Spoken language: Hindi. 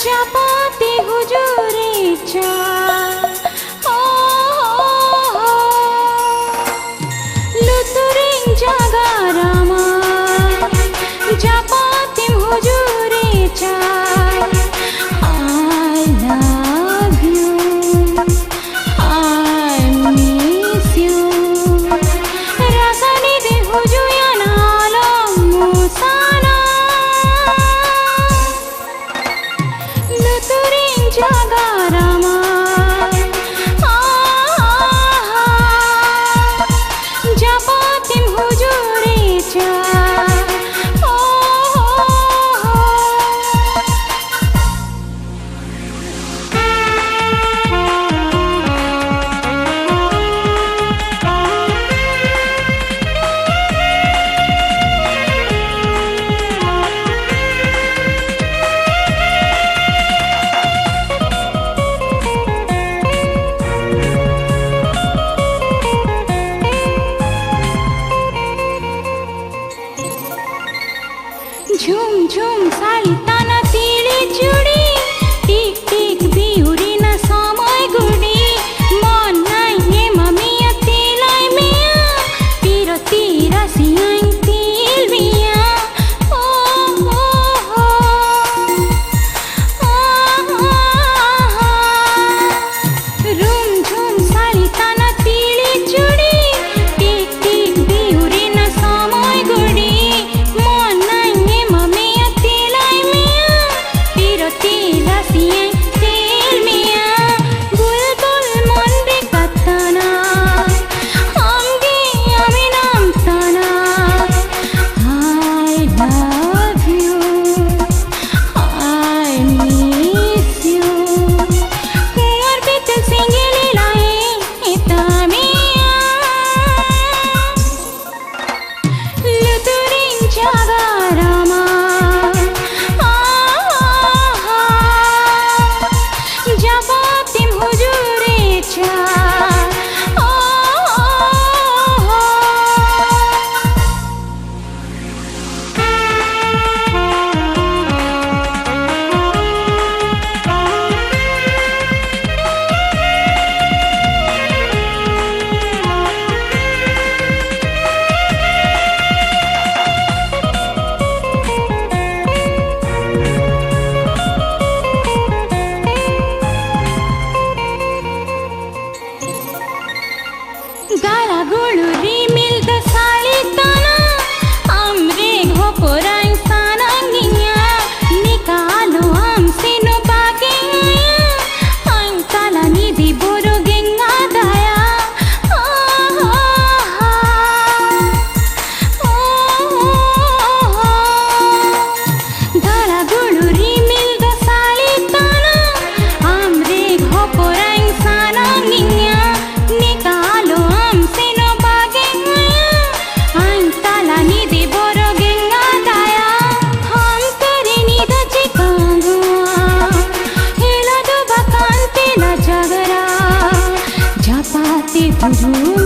जापाते हुजूरे चा लुतुरिंग जागारामा जापाते हुजूरे चा I love you I miss you rasani de hujuyana musana luturing jagarama japatim hujure cha झुम झुम साली ताना तिली जुड़ी टिक टिक बिउरी ना समय गुड़ी मन नाइ हे ममिया तिलाई मिया पिरती रसिया तिल मिया ओ रुम झुम साली ताना तिली जुड़ी टिक टिक बिउरी ना समय गुड़ी गाला गुळू रिमिल द साली ताना आमरे घोपोरांग सानांगिया निकालो हमसे नो बागे आंग ताला निधि बोरो गेंगा दाया गाला गुळू रिमिल द साली ताना आमरे घोपोरांग सानांगिया निकालो जापाते हुजूरे